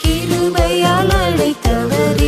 கிருபையால் அழைத்தவர்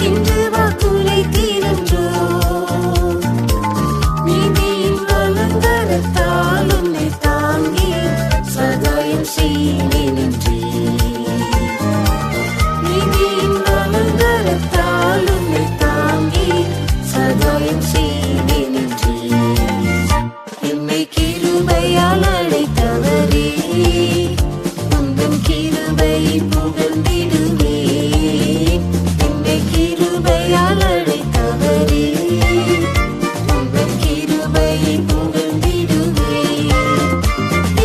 இன்று வாக்குலை தீரன்றோம். நீதியின் வலங்கரத்தால் உன்னை தாங்கி சகாயம் செய்வேன் என்றே. நீதியின் வலங்கரத்தால் உன்னை தாங்கி சகாயம் செய்வேன் என்றே. என்னை கிருபையால் அழைத்தவரே, உந்தன் கிருபையை புகழ்ந்திடுவேன். என்னை கிருபையால் அழைத்தவரே, உந்தன் கிருபையை புகழ்ந்திடுவேன்.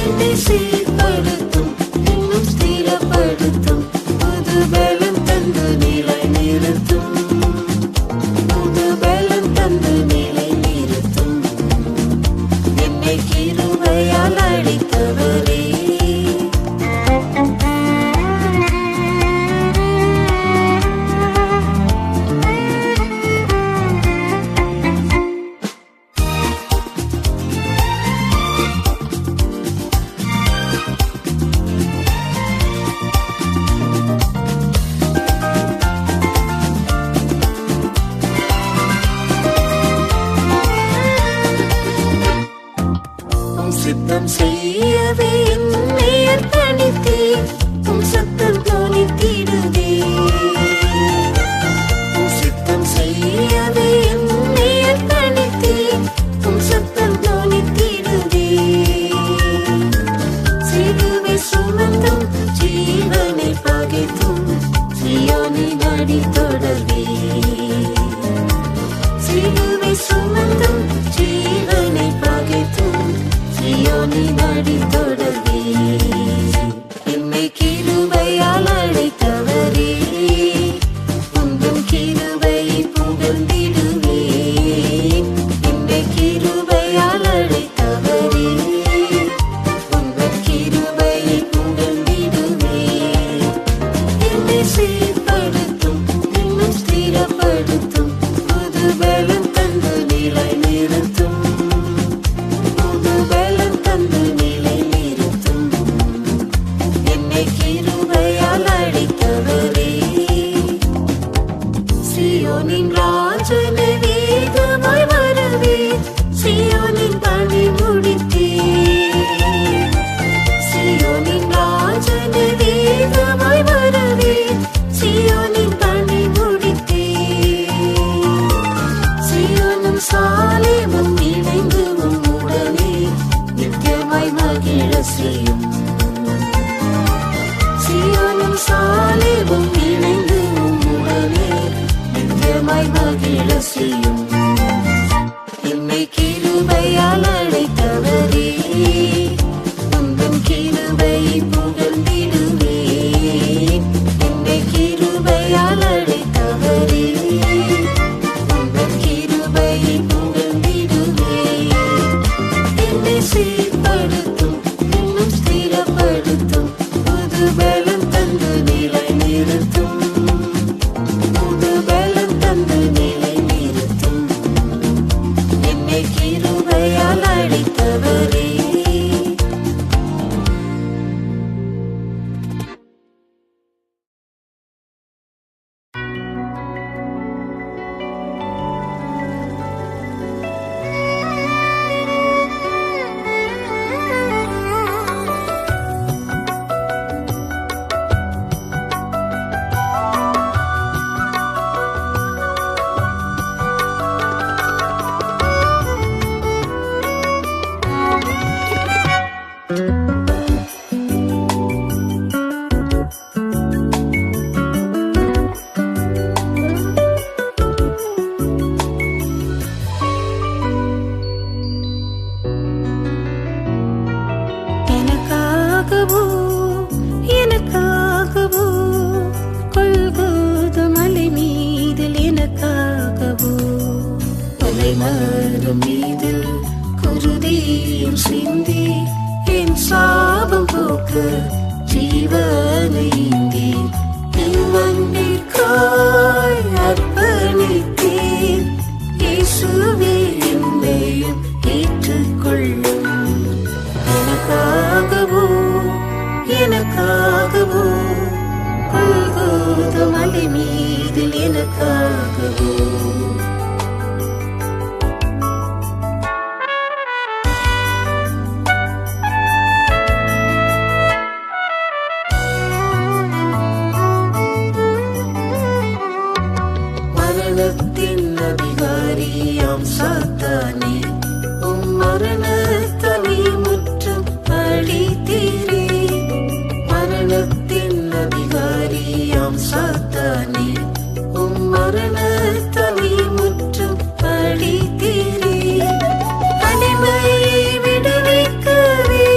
என்னை சீர்படுத்தும், இன்னும் ஸ்திரப்படுத்தும், புது பலம் தந்து நிலை நிறுத்தும். புது பலம் தந்து நிலை நிறுத்தும். என்னை கிருபையால் அழைத்தவரே. சித்தம் செய்யவே என்னை அர்ப்பணித்தேன். உம் சத்தம் தொனித்திடுவே. சித்தம் செய்யவே என்னை அர்ப்பணித்தேன். உம் சத்தம் தொனித்திடுவே. சிலுவை சுமந்தும் ஜீவனை பகைத்தும் சீயோனின் அடி தொடர்வே. சிலுவை சுமந்தும் ஜீவனை பகைத்தும் சீயோனின் அடி தொடர்வே. என்னை கிருபையால் அழைத்தவரே, உந்தன் கிருபையை புகழ்ந்திடுவேன். என்னை கிருபையால் அழைத்தவரே, உந்தன் கிருபையை புகழ்ந்திடுவேன். என்னை சீர்படுத்தும், இன்னும் ஸ்திரப்படுத்தும், புது பலம் தந்து நிலை நிறுத்தும். புது பலம் தந்து நிலை நிறுத்தும். என்னை கிருபையால் அழைத்தவரே. சீயோனின் ராஜனை வேகமாய் வரவே, சீயோனின் பணி முடித்தே. சீயோனின் ராஜனை வேகமாய் வரவே, சீயோனின் பணி முடித்தே. சீயோனும் சாலேமும் இணைந்து உம்முடனே நித்தியமாய் மகிழ செய்யும். சீயோனும் சாலேமும் இணைந்து உம்முடனே நித்தியமாய் மகிழ செய்யும். என்னை கிருபையால் அழைத்தவரே, உந்தன் கிருபையை புகழ்ந்திடுவேன். என்னை கிருபையால் அழைத்தவரே, உந்தன் கிருபையை புகழ்ந்திடுவேன். என்னை சீர்படுத்தும், இன்னும் ஸ்திரப்படுத்தும், புது பலம் தந்து நிலை நிறுத்தும். புது பலம் தந்து நிலை நிறுத்தும். என்னை கிருபையால் அழைத்தவரே. எனக்காகவோ எனக்காகவோ கொல்கோத மலை மீதில் எனக்காகவோ மலைமரம் மீதில் குருதியும் சிந்தி என் சாபம் போக்க ஜீவனை ஈந்தி இவ்வன்பிற்காய் அர்ப்பணித்தேன். இயேசுவே என்னையும் ஏற்றுக்கொள்ளும். எனக்காகவோ எனக்காகவோ கொல்கோத மலை மீது மீதில் எனக்காகவோ மரணத்தின் அதிகாரியாம் சாத்தானே உம் மரணத்தனை முற்றும் அழித்தீரே மரணத்தின் அதிகாரியாம் சாத்தானே உம் மரணத்தனை முற்றும் அழித்தீரே அடிமையை விடுவிக்கவே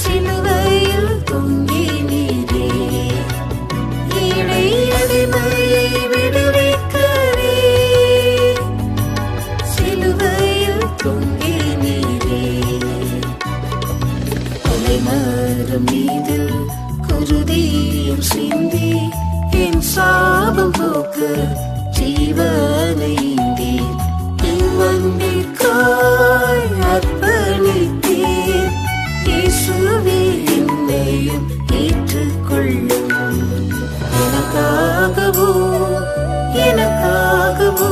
சிலுவையில் தொங்கினீரே ஏழை அடிமையை விடுவிக்கவே சிலுவையில் தொங்கினீரே கொலைமரம் மீது குருதியும் சிந்தி என் சாபம் போக்க ஜீவனைந்தீர் இவ்வன்பிற்காய் அர்ப்பணித்தீர் இயேசுவே என்னையும் ஏற்றுக்கொள்ளும் எனக்காகவோ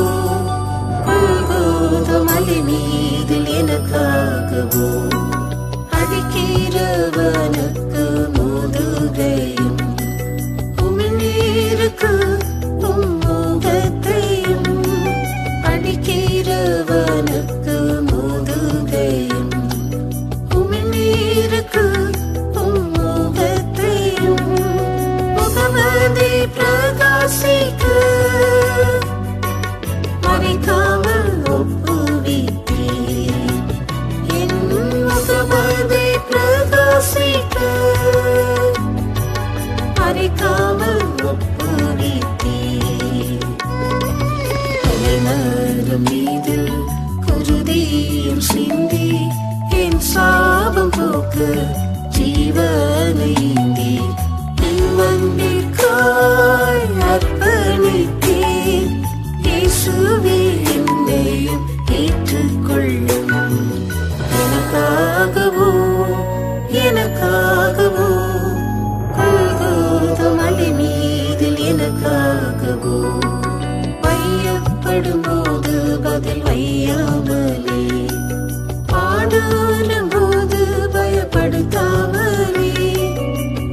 மலை மீதில் எனக்காகவோ அடிக்கிறவனுக்கு முதுகையும் உமிழ்நீருக்கு முகத்தையும் அடிக்கிறவனுக்கு முதுகையும் உமிழ்நீருக்கு முகத்தையும் முகமதை பிரகாசிக்க மறைக்காமல் ஒப்புவித்தீர் என் முகமதை பிரகாசிக்க மறைக்காமல் ஒப்புவித்தீர் கொலைமரம் மீது குருதியும் சிந்தி என் சாபம் போக்க ஜீவனைந்தீர் இவ்வன்பிற்காய் அர்ப்பணித்தீர் இயேசுவே என்னையும் ஏற்றுக்கொள்ளும் எனக்காகவோ கொல்கோதா மலை மீதில் எனக்காகவோ வையப்படும் போது பதில் வையாமலே பாடும் போது பயப்படுத்தாமலே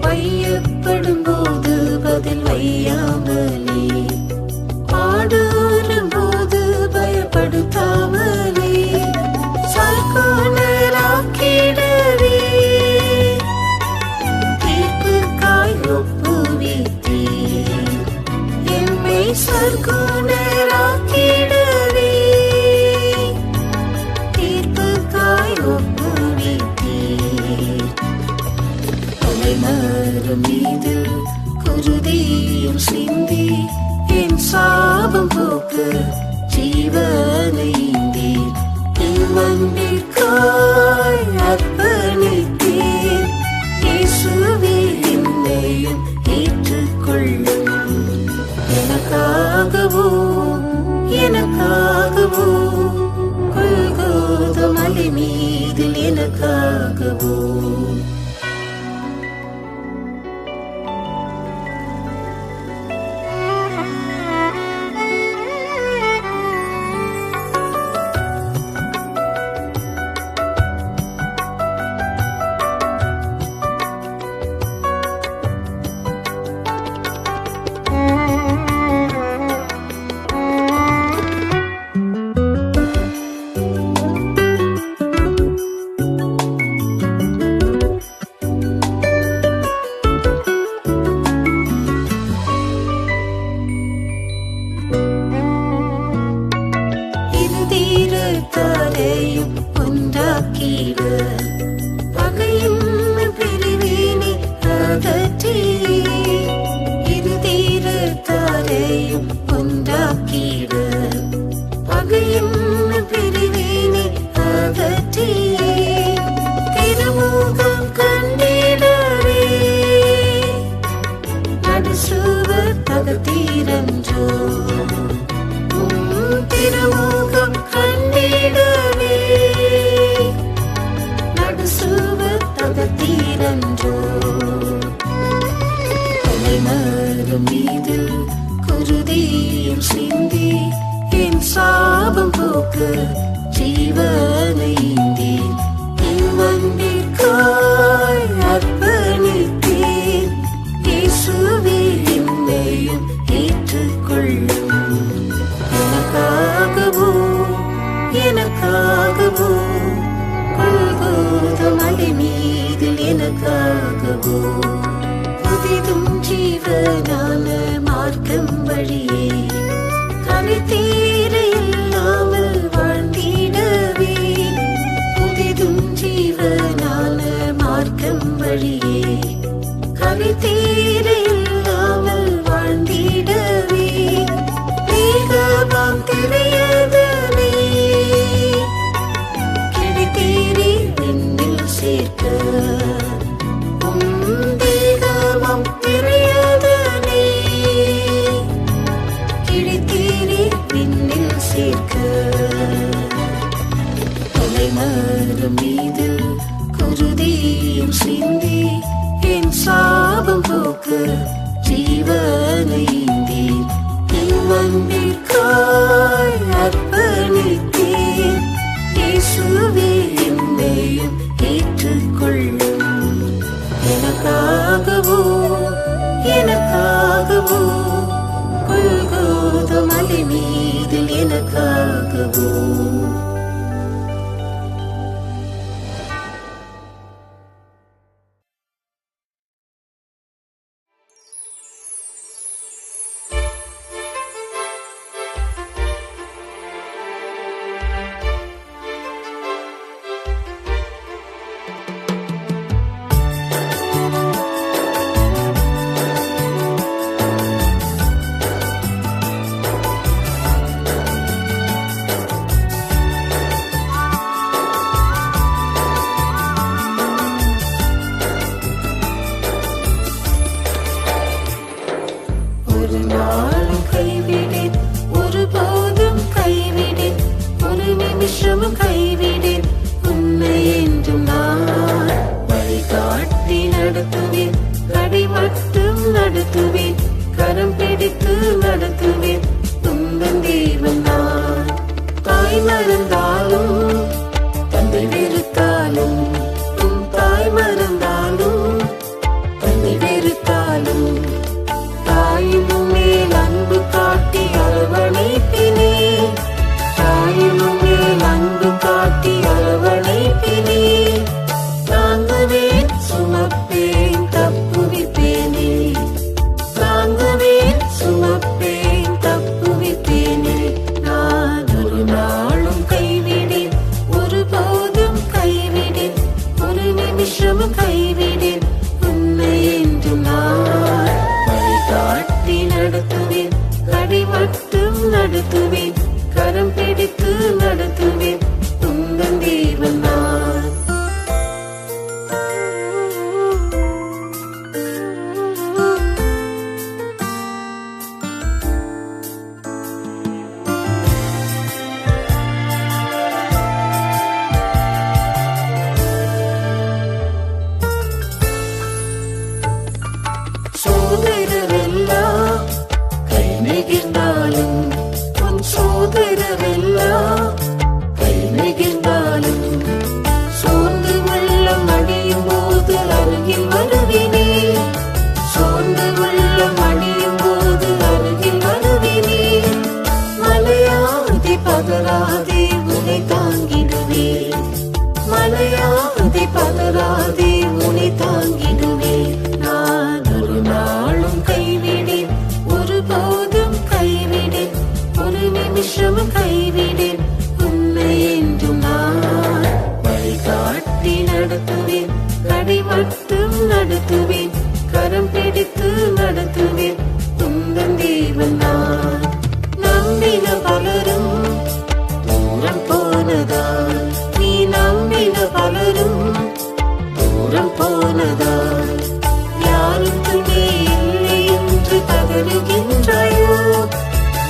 வையப்படும் போது பதில் வையாமலே பாடும் போது பயப்படுத்தாமலே சர்க்குணராக்கிடவே தீர்ப்புக்காய் ஒப்புவித்தீர் எம்மை சர்க்குணராக்கிடவே தீர்ப்புக்காய் ஒப்புவித்தீர் கொலைமரம் மீது குருதியும் சிந்தி என் சாபம் போக்க ஜீவனைந்தீர் இவ்வன்பிற்காய் அர்ப்பணித்தீர் இயேசுவே என்னையும் ஏற்றுக்கொள்ளும் எனக்காகவோ கொல்கோதா மலை மீதில் எனக்காகவோ தரையும் ஒன்றாக்கிட பகையும் பிரிவினை அகற்றி இருதீர தரையும் ஒன்றாக்கிட பகையும் பிரிவினை அகற்றி திருமுகம் கண்டிடவே நடுசுவர் தகத்தீரன்றோ திருமுகம் கண்டிடவே நடுசுவர் தகத்தீரன்றோ கொலைமரம் மீதில் குருதியில் சிந்தி என் சாபம் போக்க ஜீவனை ஈந்தேன். என் அன்பிற்காய் அர்ப்பணித்தேன். இயேசுவே என்னையும் ஏற்றுக்கொள்ளும். எனக்காகவோ எனக்காகவோ கொல்கோதா மலை மீதில் எனக்காகவோ புதிதும் ஜீவனான மார்க்கம் வழியே கரைதீர இல்லாமல் வாழ்ந்திடவே. புதிதும் ஜீவனான மார்க்கம் வழியே கரைதீர இல்லாமல் வாழ்ந்திடவே. மேகமாம் திரையதனை கிடைத்தீரே விண்ணில் சேர்க்க. தேகமாம் திரையதனை கிடைத்தீரே விண்ணில் சேர்க்க. தலைமரம் மீதில் குருதியும் சிந்தி என் சாபம் போக்க ஜீவனை ஈந்தேன். என் அன்பிற்காய் அர்ப்பணித்தேன். இயேசுவே என்னையும் ஏற்றுக்கொள்ளும். எனக்காகவோ எனக்காகவோ கொல்கோதா மலை மீதில் எனக்காகவோ. ஒரு நாளும் கைவிடேன், ஒருபோதும் கைவிடேன், ஒரு நிமிஷமும் கைவிடேன் உன்னை என்றும் நான். வழிகாட்டி நடத்துவேன், கடி மட்டும் நடத்துவேன், கரம் பிடித்து நடத்துவேன் உந்தன் தேவன் நான். தாய் மறந்தாலும் தந்தை வெறுத்தாலும், உன் தாய் மறந்தாலும் தந்தை வெறுத்தாலும் தாயினும் மேல் அன்பு காட்டி அரவணைப்பினே. தாயினும் மேல் அன்பு காட்டி அரவணைப்பினே. தாங்குவேன் சுமப்பேன் தப்புவிப்பேனே. தாங்குவேன் சுமப்பேன் தப்புவிப்பேனே. நான் ஒரு நாளும் கைவிடேன், ஒருபோதும் கைவிடேன், ஒரு நிமிஷமும் கைவிடேன் உன்னை என்றும் நான். வழிகாட்டி நடத்துவேன், கடி மட்டும் நடத்துவேன், கரம் பிடித்து நடத்துவேன் உந்தன் தேவன் நான். சோதரரெல்லாம் கை நெகிழ்ந்தாலும், உன் சோதரரெல்லாம் கை நெகிழ்ந்தாலும், சோர்ந்து உள்ளம் அடியும் போது அருகில் வருவினே. சோர்ந்து உள்ளம் அடியும் போது அருகில் வருவினே. மலையாதி பதறாதே உன்னை தாங்கிடுவே. மலையாதி பதறாதே உன்னை தாங்கிடுவே. நான் ஒரு நாளும் கைவிடேன், ஒருபோதும் கைவிடேன், ஒரு நிமிஷமும் கைவிடேன் உன்னை என்றும் நான். வழிகாட்டி நடத்துவேன், கடி மட்டும் நடத்துவேன், கரம் பிடித்து நடத்துவேன் உந்தன் தேவன் நான். நம்பின பலரும் தூரம் போனதால், நீ நம்பின பலரும் தூரம் போனதால், யாரும் துணை இல்லை என்று கதறுகின்றாயோ.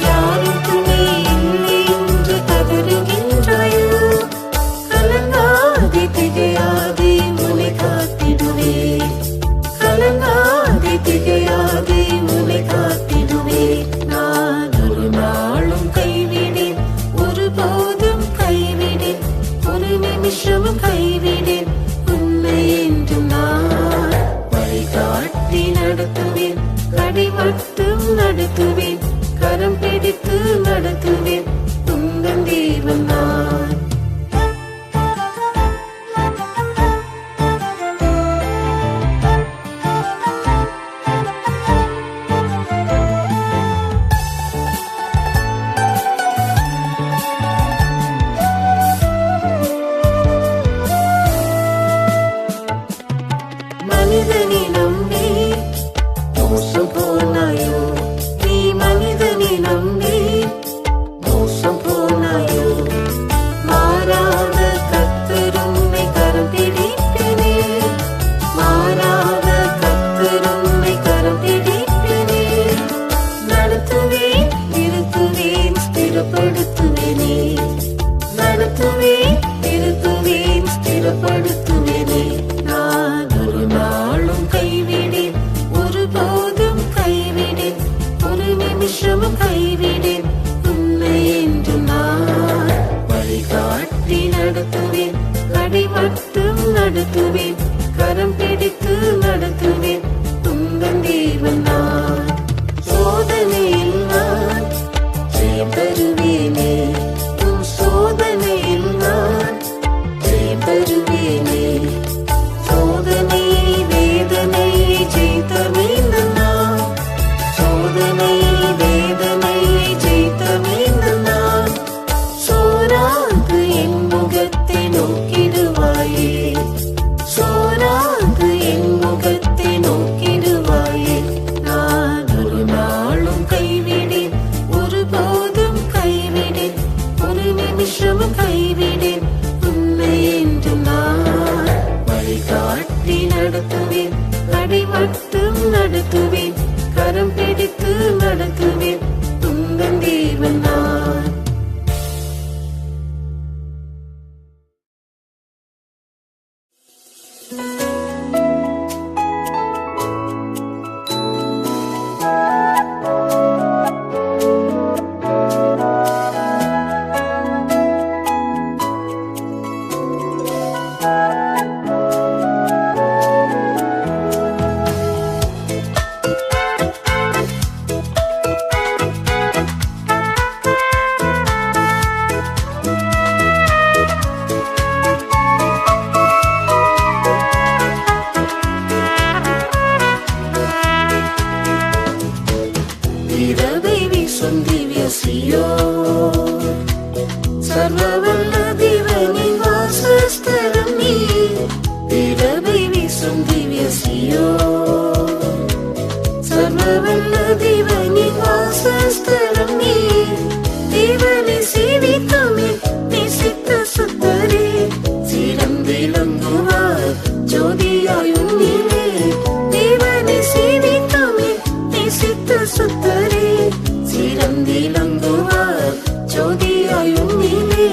யாரும் துணை இல்லை என்று கதறுகின்றாயோ. கலங்காதே திகையாதே உன்னை காத்திடுவே. கலங்காதே திகையாதே உன்னை காத்திடுவே. நடத்துவேன், கரம் பிடித்து நடத்துவேன், உந்தன் தேவன் நான். மனிதனை நம்பி மோசம் போனாயோ, நீ மனிதனை நம்பி மோசம் போனாயோ, மாறாத கர்த்தர் உம்மை கரம் பிடிப்பேனே, மாறாத கர்த்தர் உம்மை கரம் பிடிப்பேனே, நடத்துவேன் திருத்துவேன் ஸ்திரப்படுத்துவேனே, நடத்துவேன் திருத்துவேன் ஸ்திரப்படுத்துவேனே, நான் ஒரு நாளும் கைவிடேன், ஒருபோதும் கைவிடேன், ஒரு நிமிஷமும் கைவிடேன் உன்னை என்று நான். வழிகாட்டி நடத்துவேன், கடை மட்டும் நடத்துவேன், கரம் பிடித்து நடத்துவேன், உந்தன் தேவன் நான். சோதனையில் நான் ஜெயம் தருவேனே, உன் சோதனையில் நான் ஜெயம் தருவேனே, சோதனை வேதனை ஜெயித்த மீண்டும் நான், சோதனை வேதனை ஜெயித்த மீண்டும் நான். சோராது என் முகத்தை நோக்கிடுவாயே, சோராது என் முகத்தை நோக்கிடுவாயே, நான் ஒரு நாளும் கைவிடேன், ஒருபோதும் கைவிடேன், ஒரு நிமிஷமும் கைவிடேன் உன்னை என்று நான். வழிகாட்டி நடத்துவேன், கடை மட்டும் நடத்துவேன், கரம் பிடித்து நடத்துவேன், உந்தன் தேவன் நான். இரவை வீசும் திவ்ய சியோன், சர்வவல்ல தேவனின் வாசஸ்தலம் நீ. இரவை வீசும் திவ்ய சியோன், சர்வவல்ல தேவனின் வாசஸ்தலம் நீ. தேவனை சேவித்தமே நேசித்த சுத்தரே, சிரம் விளங்குவார் ஜோதியாய் உன்னிலே. தேவனை சேவித்தமே நேசித்த சுத்தரே, சிரம் விளங்குவார் ஜோதியாய் உன்னிலே.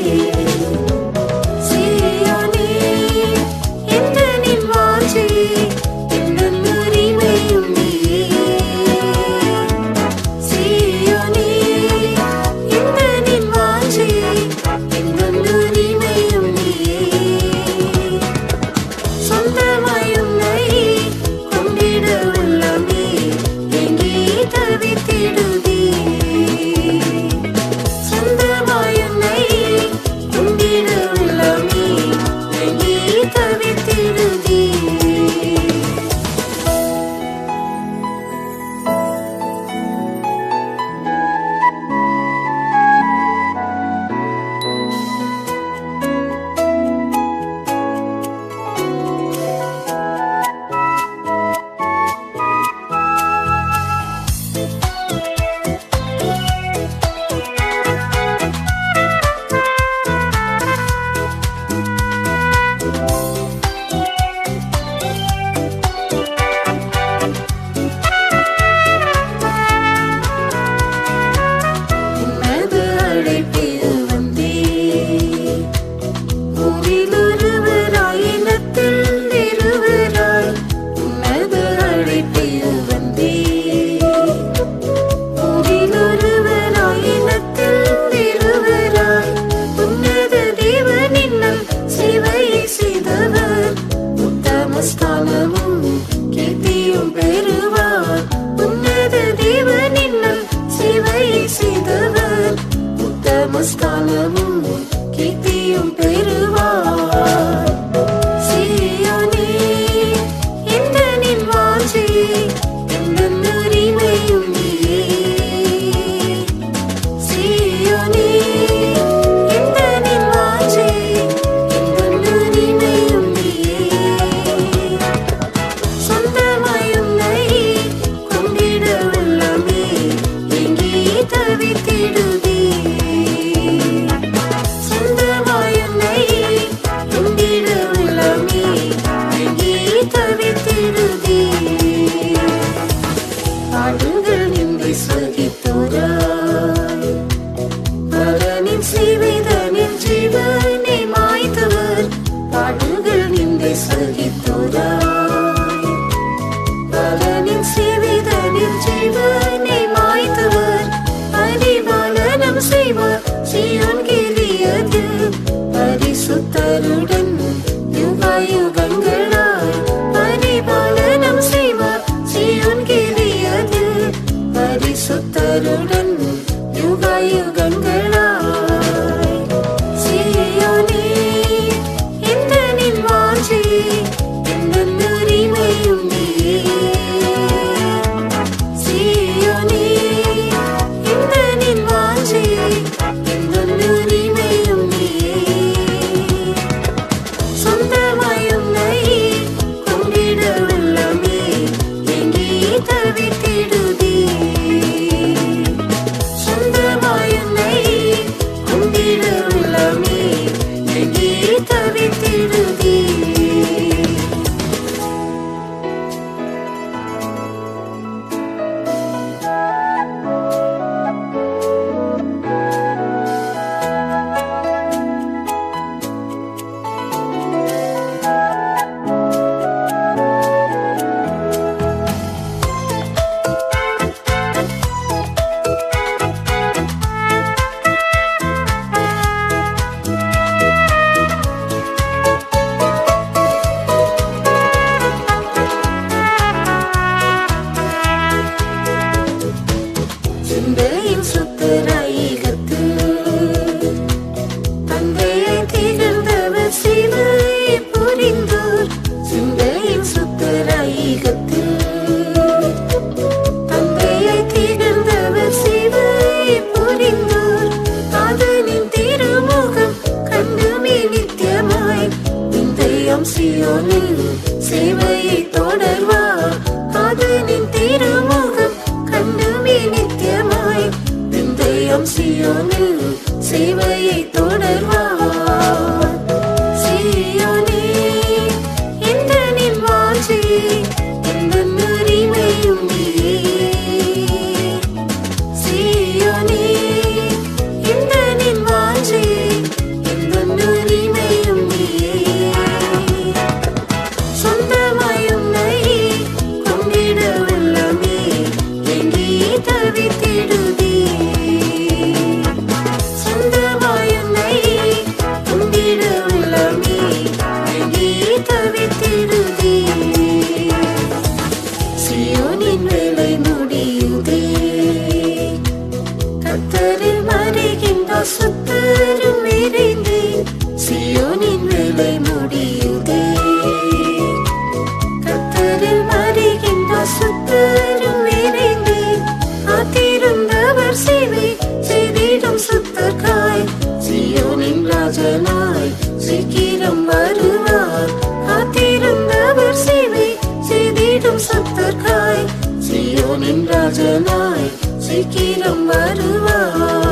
சகித்தோராய் பரனின் சேவைதனில் ஜீவனை மாய்த்தவர் பாடுகள் நிந்தை சகித்தோராய் பரனின் சேவைதனில் ஜீவனை மாய்த்தவர் பரிபாலனம் செய்வார் சீயோன் கிரியதில் பரிசுத்தருடன் யுகாயுகங்களாய் பரிபாலனம் செய்வார் சீயோன் கிரியதில் பரிசுத்தருடன் யுகாயுகங்களாய் சீயோனே எந்தனின் வாஞ்சி எந்தன் உரிமையும் நீயே சீயோனே எந்தனின் வாஞ்சி எந்தன் உரிமையும் நீயே சொந்தமாயும் நை கொண்டிட உள்ளமே எங்கே தவித்திடுதே சொந்தமாயும் நை கொண்டிட உள்ளமே எங்கே தவித்திடுதே சிந்தையின் சுத்தராயிகத்து தந்தையை திகழ்ந்தவர் சிவையை புரிந்தோர் சிந்தையின் சுத்தராயிகத்து தந்தையை திகழ்ந்தவர் சிவையை புரிந்தோர் காதலின் திருமுகம் கண்டுமே நித்தியமாய் விந்தையம் சீயோனில் சேவையை தொடர்வார் காதலின் திருமுகம் கண்டுமே நித்தியமாய் விந்தையம் சீயோனில் சேவையை தொடர்வார் சீயோனே எந்தனின் வாஞ்சி எந்தன் உரிமையும் நீயே சீயோனே எந்தனின் வாஞ்சி எந்தன் உரிமையும் நீயே சொந்தமாயும் நை கொண்டிட உள்ளமே எங்கே தவித்திடுதே சொந்தமாயும் நை கொண்டிட உள்ளமே எங்கே தவித்திடுதே சீயோனின் வேலை முடியுதே கர்த்தரில் மறைகின்ற சுத்தரும் நிறைந்தே சீயோனின் வேலை முடியுதே கர்த்தரில் மறைகின்ற சுத்தரும் நிறைந்தே காத்திருந்தவர் சேவை செய்திடும் சுத்தர்காய் சீயோனின் ராஜனாய் சீக்கிரம் வருவார் காத்திருந்தவர் சேவை செய்திடும் சுத்தர்காய் சீயோனின் ராஜனாய் சீக்கிரம் வருவார்